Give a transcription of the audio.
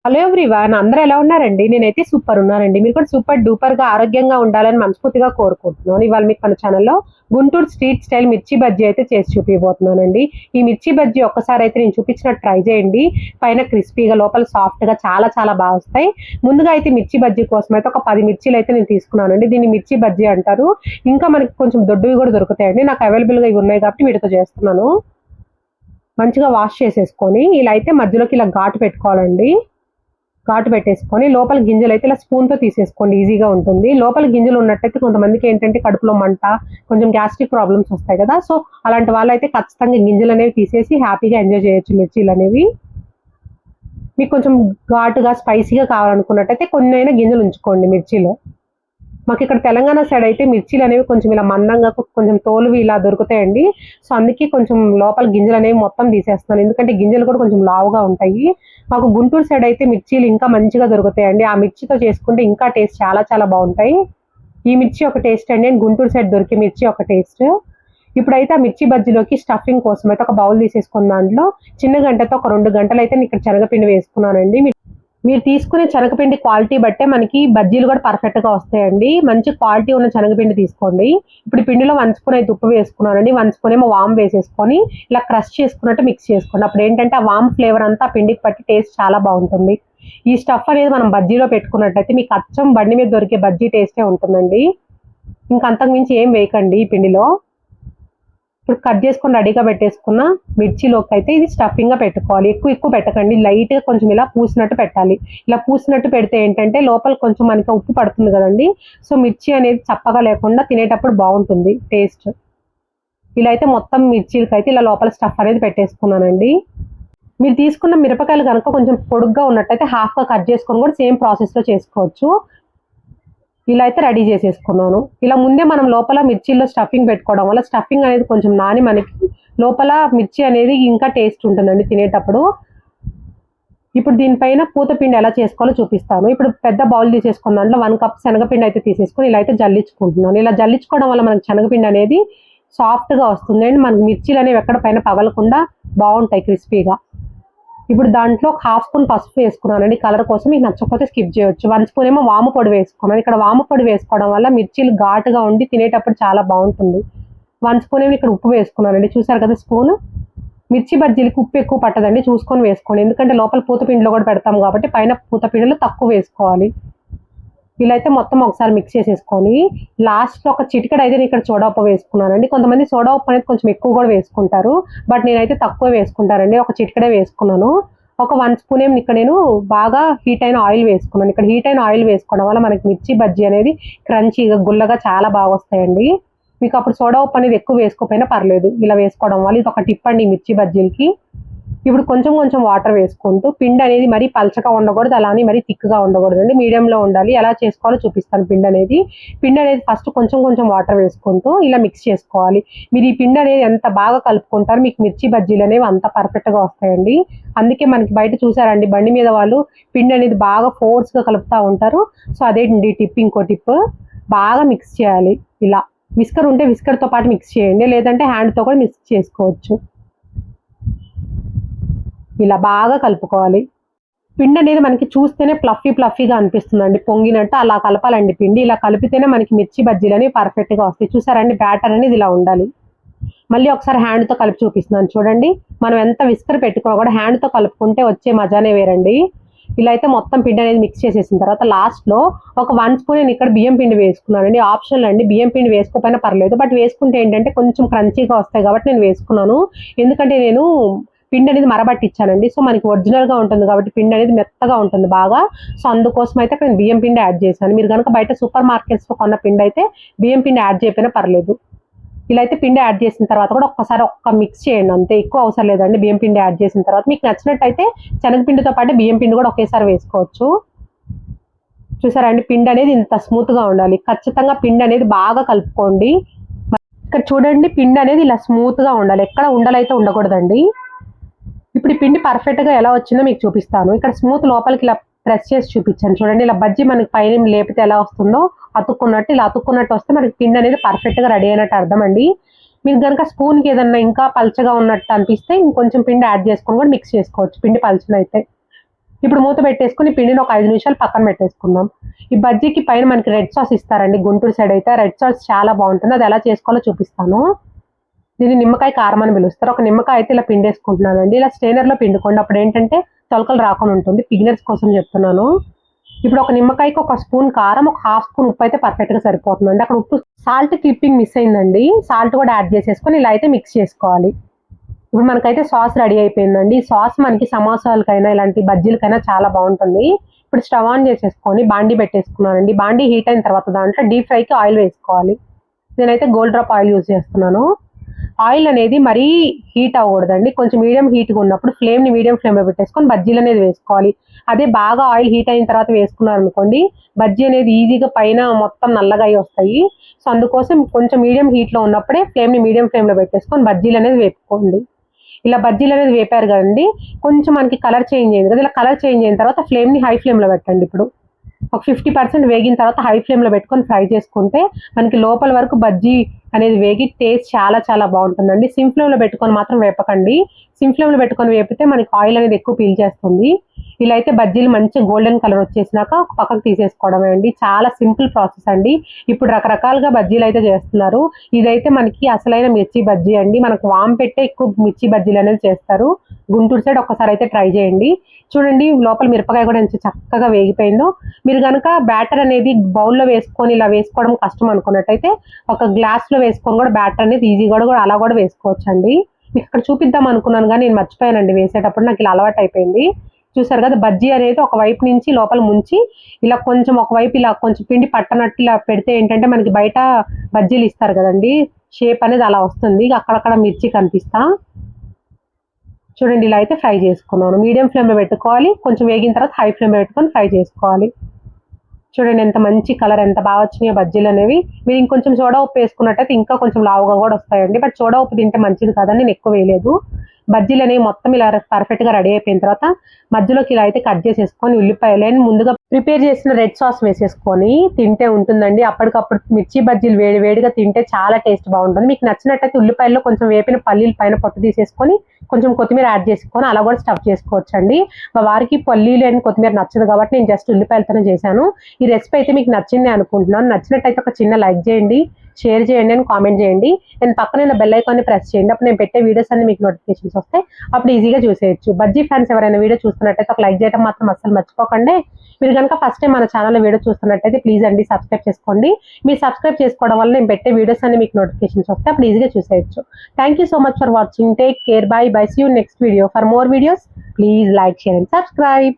Hello everyone, అందరూ ఎలా ఉన్నారండి? నేనైతే సూపర్ ఉన్నానండి. మీరు కూడా సూపర్ డూపర్ గా ఆరోగ్యంగా ఉండాలని మనస్ఫూర్తిగా కోరుకుంటున్నాను. ఇవాళ మీకు మన ఛానల్లో గుంటూరు స్ట్రీట్ స్టైల్ మిర్చి బజ్జీ అయితే చేసి చూపిపోతున్నానండి. ఈ మిర్చి బజ్జీ ఒక్కసారి అయితే నేను చూపించినట్టు ట్రై చేయండి. పైన క్రిస్పీగా లోపల సాఫ్ట్ గా చాలా చాలా బాగా వస్తాయి. ముందుగా అయితే మిర్చి బజ్జీ కోసం అయితే ఒక 10 మిర్చీలు అయితే నేను తీసుకున్నానండి. దీన్ని మిర్చి బజ్జీ అంటారు. ఇంకా మనకి కొంచెం దొడ్డువి కూడా దొరుకుతాయండి. నాకు అవైలబుల్ గా ఇవి ఉన్నాయి కాబట్టి వీటితో చేస్తున్నాను. మంచిగా వాష్ చేసేసుకొని ఇలా అయితే మధ్యలోకి ఇలా ఘాటు పెట్టుకోవాలండి. ఘాటు పెట్టేసుకొని లోపల గింజలు అయితే ఇలా స్పూన్తో తీసేసుకోండి, ఈజీగా ఉంటుంది. లోపల గింజలు ఉన్నట్టయితే కొంతమందికి ఏంటంటే కడుపులో మంట, కొంచెం గ్యాస్ట్రిక్ ప్రాబ్లమ్స్ వస్తాయి కదా. సో అలాంటి వాళ్ళు అయితే ఖచ్చితంగా గింజలు అనేవి తీసేసి హ్యాపీగా ఎంజాయ్ చేయొచ్చు మిర్చీలు అనేవి. మీకు కొంచెం ఘాటుగా స్పైసీగా కావాలనుకున్నట్టయితే కొన్ని అయినా గింజలు ఉంచుకోండి మిర్చిలో. మాకు ఇక్కడ తెలంగాణ సైడ్ అయితే మిర్చీలు అనేవి కొంచెం ఇలా మందంగా కొంచెం తోలువి ఇలా దొరుకుతాయండి. సో అందుకే కొంచెం లోపల గింజలు అనేవి మొత్తం తీసేస్తున్నాను, ఎందుకంటే గింజలు కూడా కొంచెం లావుగా ఉంటాయి. మాకు గుంటూరు సైడ్ అయితే మిర్చీలు ఇంకా మంచిగా దొరుకుతాయండి. ఆ మిర్చితో చేసుకుంటే ఇంకా టేస్ట్ చాలా చాలా బాగుంటాయి. ఈ మిర్చి ఒక టేస్ట్ అండి, గుంటూరు సైడ్ దొరికే మిర్చి ఒక టేస్ట్. ఇప్పుడైతే ఆ మిర్చి బజ్జీలోకి స్టఫింగ్ కోసం అయితే ఒక బౌల్ తీసేసుకున్న దాంట్లో చిన్న గంటతో ఒక 2 గంటలు అయితే నేను ఇక్కడ శనగపిండి వేసుకున్నానండి. మీరు తీసుకునే శనగపిండి క్వాలిటీ బట్టే మనకి బజ్జీలు కూడా పర్ఫెక్ట్గా వస్తాయండి. మంచి క్వాలిటీ ఉన్న శనగపిండి తీసుకోండి. ఇప్పుడు పిండిలో 1 స్పూన్ అయితే ఉప్పు వేసుకున్నానండి. 1 స్పూన్ ఏమో వామ్ వేసేసుకొని ఇలా క్రష్ చేసుకున్నట్టు మిక్స్ చేసుకోండి. అప్పుడు ఏంటంటే ఆ వామ్ ఫ్లేవర్ అంతా ఆ పిండికి పట్టి టేస్ట్ చాలా బాగుంటుంది. ఈ స్టఫ్ అనేది మనం బజ్జీలో పెట్టుకున్నట్టయితే మీకు అచ్చం బండి మీద దొరికే బజ్జీ టేస్టే ఉంటుందండి. ఇంకా అంతకు మించి ఏం వేయకండి ఈ పిండిలో. ఇప్పుడు కట్ చేసుకొని రెడీగా పెట్టేసుకున్న మిర్చిలోకి అయితే ఇది స్టఫింగ్గా పెట్టుకోవాలి. ఎక్కువ పెట్టకండి, లైట్గా కొంచెం ఇలా పూసినట్టు పెట్టాలి. ఇలా పూసినట్టు పెడితే ఏంటంటే లోపల కొంచెం మనకి ఉప్పు పడుతుంది కదండి. సో మిర్చి అనేది చప్పగా లేకుండా తినేటప్పుడు బాగుంటుంది టేస్ట్. ఇలా అయితే మొత్తం మిర్చీలకి అయితే ఇలా లోపల స్టఫ్ అనేది పెట్టేసుకున్నానండి. మీరు తీసుకున్న మిరపకాయలు కనుక కొంచెం పొడుగ్గా ఉన్నట్టయితే హాఫ్గా కట్ చేసుకొని కూడా సేమ్ ప్రాసెస్లో చేసుకోవచ్చు. ఇలా అయితే రెడీ చేసేసుకున్నాను. ఇలా ముందే మనం లోపల మిర్చిలో స్టఫింగ్ పెట్టుకోవడం వల్ల స్టఫింగ్ అనేది కొంచెం నాని మనకి లోపల మిర్చి అనేది ఇంకా టేస్ట్ ఉంటుందండి తినేటప్పుడు. ఇప్పుడు దీనిపైన పూతపిండి ఎలా చేసుకోవాలో చూపిస్తాను. ఇప్పుడు పెద్ద బౌల్ తీసేసుకున్న దాంట్లో 1 కప్ శనగపిండి అయితే తీసేసుకొని ఇలా అయితే జల్లించుకుంటున్నాను. ఇలా జల్లించుకోవడం వల్ల మనకి శనగపిండి అనేది సాఫ్ట్గా వస్తుంది అండ్ మనకి మిర్చీలు అనేవి ఎక్కడ పైన పగలకుండా బాగుంటాయి క్రిస్పీగా. ఇప్పుడు దాంట్లో 1/2 స్పూన్ పసుపు వేసుకున్నానండి, కలర్ కోసం. మీకు నచ్చకపోతే స్కిప్ చేయొచ్చు. 1 స్పూన్ ఏమో వాము పొడి వేసుకున్నాను. ఇక్కడ వాము పొడి వేసుకోవడం వల్ల మిర్చీలు ఘాటుగా ఉండి తినేటప్పుడు చాలా బాగుంటుంది. 1 స్పూన్ ఏమో ఇక్కడ ఉప్పు వేసుకున్నానండి. చూసారు కదా స్పూన్. మిర్చి బజ్జీలకి ఉప్పు ఎక్కువ పట్టదండి, చూసుకొని వేసుకోండి. ఎందుకంటే లోపల పూతపిండిలో కూడా పెడతాం కాబట్టి పైన పూతపిండిలో తక్కువ వేసుకోవాలి. ఇలా అయితే మొత్తం ఒకసారి మిక్స్ చేసేసుకొని లాస్ట్లో ఒక చిటికెడు అయితే ఇక్కడ సోడా ఉప్పు వేసుకున్నానండి. కొంతమంది సోడా ఉప్పు అనేది కొంచెం ఎక్కువ కూడా వేసుకుంటారు, బట్ నేనైతే తక్కువ వేసుకుంటానండి. ఒక చిటికెడే వేసుకున్నాను. ఒక 1 స్పూన్ ఏమో ఇక్కడ నేను బాగా హీట్ అయిన ఆయిల్ వేసుకున్నాను. ఇక్కడ హీట్ అయిన ఆయిల్ వేసుకోవడం వల్ల మనకి మిర్చి బజ్జీ అనేది క్రంచీగా గుల్లగా చాలా బాగా వస్తాయండి. మీకు అప్పుడు సోడా ఉప్పు అనేది ఎక్కువ వేసుకోకపోయినా పర్లేదు, ఇలా వేసుకోవడం వల్ల ఇది ఒక టిప్ అండి మిర్చి బజ్జీలకి. ఇప్పుడు కొంచెం కొంచెం వాటర్ వేసుకుంటూ పిండి అనేది మరీ పలచగా ఉండకూడదు, అలానే మరీ థిక్గా ఉండకూడదు అండి, మీడియంలో ఉండాలి. ఎలా చేసుకోవాలో చూపిస్తాను. పిండి అనేది ఫస్ట్ కొంచెం కొంచెం వాటర్ వేసుకుంటూ ఇలా మిక్స్ చేసుకోవాలి. మీరు ఈ పిండి అనేది ఎంత బాగా కలుపుకుంటారో మీకు మిర్చి బజ్జీలు అనేవి అంత పర్ఫెక్ట్గా వస్తాయండి. అందుకే మనకి బయట చూసారండి బండి మీద వాళ్ళు పిండి అనేది బాగా ఫోర్స్గా కలుపుతూ ఉంటారు. సో అదేంటి టిప్, ఇంకో టిప్, బాగా మిక్స్ చేయాలి. ఇలా విస్కర్ ఉంటే విస్కర్తో పాటు మిక్స్ చేయండి, లేదంటే హ్యాండ్తో కూడా మిక్స్ చేసుకోవచ్చు. ఇలా బాగా కలుపుకోవాలి. పిండి అనేది మనకి చూస్తేనే ఫ్లఫీగా అనిపిస్తుందండి, పొంగినట్టు. అలా కలపాలండి పిండి. ఇలా కలిపితేనే మనకి మిర్చి బజ్జీలు అనేవి పర్ఫెక్ట్గా వస్తాయి. చూసారండి బ్యాటర్ అనేది ఇలా ఉండాలి. మళ్ళీ ఒకసారి హ్యాండ్తో కలిపి చూపిస్తున్నాను చూడండి. మనం ఎంత విస్కర్ పెట్టుకో కూడా హ్యాండ్తో కలుపుకుంటే వచ్చే మజానే వేరండి. ఇలా అయితే మొత్తం పిండి అనేది మిక్స్ చేసేసిన తర్వాత లాస్ట్లో ఒక 1 స్పూన్ నేను ఇక్కడ బియ్యం పిండి వేసుకున్నానండి. ఆప్షనల్ అండి, బియ్యం పిండి వేసుకోకపోయినా పర్లేదు, బట్ వేసుకుంటే ఏంటంటే కొంచెం క్రంచీగా వస్తాయి కాబట్టి నేను వేసుకున్నాను. ఎందుకంటే నేను పిండి అనేది మరబట్టించానండి. సో మనకి ఒరిజినల్గా ఉంటుంది కాబట్టి పిండి అనేది మెత్తగా ఉంటుంది బాగా. సో అందుకోసం అయితే నేను బియ్యం పిండి యాడ్ చేశాను. మీరు కనుక బయట సూపర్ మార్కెట్స్లో కొన్న పిండి అయితే బియ్యం పిండి యాడ్ చేయకపోయినా పర్లేదు. ఇలా అయితే పిండి యాడ్ చేసిన తర్వాత కూడా ఒక్కసారి మిక్స్ చేయండి అంతే, ఎక్కువ అవసరం లేదండి. బియ్యం పిండి యాడ్ చేసిన తర్వాత మీకు నచ్చినట్టయితే శనగపిండితో పాటు బియ్యం పిండి కూడా ఒకేసారి వేసుకోవచ్చు. చూసారండి పిండి అనేది ఇంత స్మూత్గా ఉండాలి. ఖచ్చితంగా పిండి అనేది బాగా కలుపుకోండి. ఇక్కడ చూడండి పిండి అనేది ఇలా స్మూత్గా ఉండాలి, ఎక్కడ ఉండలైతే ఉండకూడదండి. ఇప్పుడు ఈ పిండి పర్ఫెక్ట్గా ఎలా వచ్చిందో మీకు చూపిస్తాను. ఇక్కడ స్మూత్ లోపలికి ఇలా ప్రెస్ చేసి చూపించాను చూడండి. ఇలా బజ్జీ మనకి పైన లేపితే ఎలా వస్తుందో అతుక్కున్నట్టు, ఇలా అతుక్కున్నట్టు వస్తే మనకి పిండి అనేది పర్ఫెక్ట్గా రెడీ అయినట్టు అర్థం అండి. మీకు కనుక స్పూన్కి ఏదన్నా ఇంకా పల్చగా ఉన్నట్టు అనిపిస్తే ఇంకొంచెం పిండి యాడ్ చేసుకొని కూడా మిక్స్ చేసుకోవచ్చు, పిండి పల్చనైతే. ఇప్పుడు మూత పెట్టేసుకుని పిండిని ఒక 5 నిమిషాలు పక్కన పెట్టేసుకుందాం. ఈ బజ్జీకి పైన మనకి రెడ్ సాస్ ఇస్తారండి గుంటూరు సైడ్ అయితే. రెడ్ సాస్ చాలా బాగుంటుంది. అది ఎలా చేసుకోవాలో చూపిస్తాను. దీన్ని నిమ్మకాయ కారం అని పిలుస్తారు. ఒక నిమ్మకాయ అయితే ఇలా పిండేసుకుంటున్నానండి. ఇలా స్ట్రైనర్లో పిండుకోండి. అప్పుడు ఏంటంటే తొలకలు రాకుండా ఉంటుంది. బిగినర్స్ కోసం చెప్తున్నాను. ఇప్పుడు ఒక నిమ్మకాయకి ఒక స్పూన్ కారం, ఒక హాఫ్ స్పూన్ ఉప్పు అయితే పర్ఫెక్ట్గా సరిపోతుందండి. అక్కడ ఉప్పు సాల్ట్ క్లిప్పింగ్ మిస్ అయిందండి. సాల్ట్ కూడా యాడ్ చేసేసుకొని ఇలా అయితే మిక్స్ చేసుకోవాలి. ఇప్పుడు మనకైతే సాస్ రెడీ అయిపోయిందండి. సాస్ మనకి సమోసాలకైనా ఇలాంటి బజ్జీలకైనా చాలా బాగుంటుంది. ఇప్పుడు స్టవ్ ఆన్ చేసేసుకొని బాండీ పెట్టేసుకున్నానండి. బాండీ హీట్ అయిన తర్వాత దాంట్లో డీప్ ఫ్రైకి ఆయిల్ వేసుకోవాలి. నేనైతే గోల్డ్ డ్రాప్ ఆయిల్ యూజ్ చేస్తున్నాను. ఆయిల్ అనేది మరీ హీట్ అవ్వకూడదండి. కొంచెం మీడియం హీట్గా ఉన్నప్పుడు ఫ్లేమ్ని మీడియం ఫ్లేమ్లో పెట్టేసుకొని బజ్జీలు అనేది వేసుకోవాలి. అదే బాగా ఆయిల్ హీట్ అయిన తర్వాత వేసుకున్నారు అనుకోండి, బజ్జీ అనేది ఈజీగా పైన మొత్తం నల్లగా అయి వస్తాయి. సో అందుకోసం కొంచెం మీడియం హీట్లో ఉన్నప్పుడే ఫ్లేమ్ని మీడియం ఫ్లేమ్లో పెట్టేసుకొని బజ్జీలు అనేది వేపుకోండి. ఇలా బజ్జీలు అనేది వేపారు కదండి, కొంచెం మనకి కలర్ చేంజ్ అయింది కదా, ఇలా కలర్ చేంజ్ అయిన తర్వాత ఫ్లేమ్ని హై ఫ్లేమ్లో పెట్టండి. ఇప్పుడు ఒక 50% వేగిన తర్వాత హై ఫ్లేమ్లో పెట్టుకొని ఫ్రై చేసుకుంటే మనకి లోపల వరకు బజ్జీ అనేది వేగి టేస్ట్ చాలా చాలా బాగుంటుందండి. సిమ్ ఫ్లేమ్లో పెట్టుకొని మాత్రం వేపకండి. సిమ్ ఫ్లేమ్లో పెట్టుకొని వేపితే మనకి ఆయిల్ అనేది ఎక్కువ పీల్చేస్తుంది. ఇలా అయితే బజ్జీలు మంచి గోల్డెన్ కలర్ వచ్చేసినాక పక్కకు తీసేసుకోవడమే అండి. చాలా సింపుల్ ప్రాసెస్ అండి. ఇప్పుడు రకరకాలుగా బజ్జీలు అయితే చేస్తున్నారు. ఇదైతే మనకి అసలైన మిర్చి బజ్జీ అండి. మనకు వామ్ పెట్టే ఎక్కువ మిర్చి బజ్జీలు అనేది చేస్తారు గుంటూరు సైడ్. ఒక్కసారి అయితే ట్రై చేయండి. చూడండి లోపల మిరపకాయ కూడా ఎంత చక్కగా వేగిపోయిందో. మీరు కనుక బ్యాటర్ అనేది బౌల్లో వేసుకొని ఇలా వేసుకోవడం కష్టం అనుకున్నట్టయితే ఒక గ్లాస్లో వేసుకొని కూడా బ్యాటర్ అనేది ఈజీగా కూడా అలా కూడా వేసుకోవచ్చు అండి. మీకు ఇక్కడ చూపిద్దాం అనుకున్నాను కానీ నేను మర్చిపోయానండి వేసేటప్పుడు. నాకు ఇలా అలవాటు అయిపోయింది. చూసారు కదా, బజ్జీ అనేది ఒక వైపు నుంచి లోపల ముంచి ఇలా కొంచెం ఒకవైపు ఇలా కొంచెం పిండి పట్టనట్టు ఇలా పెడితే ఏంటంటే మనకి బయట బజ్జీలు ఇస్తారు కదండి, షేప్ అనేది అలా వస్తుంది. అక్కడక్కడ మిర్చి కనిపిస్తా. చూడండి ఇలా అయితే ఫ్రై చేసుకున్నాను. మీడియం ఫ్లేమ్లో పెట్టుకోవాలి. కొంచెం వేగిన తర్వాత హై ఫ్లేమ్లో పెట్టుకొని ఫ్రై చేసుకోవాలి. చూడండి ఎంత మంచి కలర్, ఎంత బాగా వచ్చినాయో బజ్జీలు అనేవి. మీరు ఇంకొంచెం సోడా ఉప్పు వేసుకున్నట్టయితే ఇంకా కొంచెం లావుగా కూడా వస్తాయండి. బట్ సోడా ఉప్పు తింటే మంచిది కాదని నేను ఎక్కువ వేయలేదు. బజ్జీలు అనేవి మొత్తం ఇలా పర్ఫెక్ట్గా రెడీ అయిపోయిన తర్వాత మధ్యలోకి ఇలా అయితే కట్ చేసేసుకొని ఉల్లిపాయలని ముందుగా ప్రిపేర్ చేసిన రెడ్ సాస్ వేసేసుకొని తింటే ఉంటుందండి. అప్పటికప్పుడు మిర్చి బజ్జీలు వేడిగా తింటే చాలా టేస్ట్ బాగుంటుంది. మీకు నచ్చినట్టయితే ఉల్లిపాయల్లో కొంచెం వేపిన పల్లీలు పైన పొట్టు తీసేసుకొని కొంచెం కొత్తిమీర యాడ్ చేసుకొని అలా కూడా స్టఫ్ చేసుకోవచ్చు అండి. మా వారికి పల్లీలు అండ్ కొత్తిమీర నచ్చదు కాబట్టి నేను జస్ట్ ఉల్లిపాయలతోనే చేశాను. ఈ రెసిపీ అయితే మీకు నచ్చింది అనుకుంటున్నాను. నచ్చినట్టయితే ఒక చిన్న లైక్ చేయండి, షేర్ చేయండి అండ్ కామెంట్ చేయండి. నేను పక్కన బెల్ ఐకాన్ని ప్రెస్ చేయండి. అప్పుడు నేను పెట్టే వీడియోస్ అన్ని మీకు నోటిఫికేషన్స్ వస్తాయి. అప్పుడు ఈజీగా చూసేయచ్చు. బజ్జీ ఫ్యాన్స్ ఎవరైనా వీడియో చూస్తున్నట్టయితే ఒక లైక్ చేయడం మాత్రం అస్సలు మర్చిపోకండి. మీరు కనుక ఫస్ట్ టైం మన ఛానల్లో వీడియో చూస్తున్నట్టయితే ప్లీజ్ అండి సబ్స్క్రైబ్ చేసుకోండి. మీరు సబ్స్క్రైబ్ చేసుకోవడం వల్ల నేను పెట్టే వీడియోస్ అన్ని మీకు నోటిఫికేషన్స్ వస్తాయి. అప్పుడు ఈజీగా చూసేయచ్చు. Thank you so much for watching. Take care. Bye bye. See you next video. For more videos please like, share and subscribe.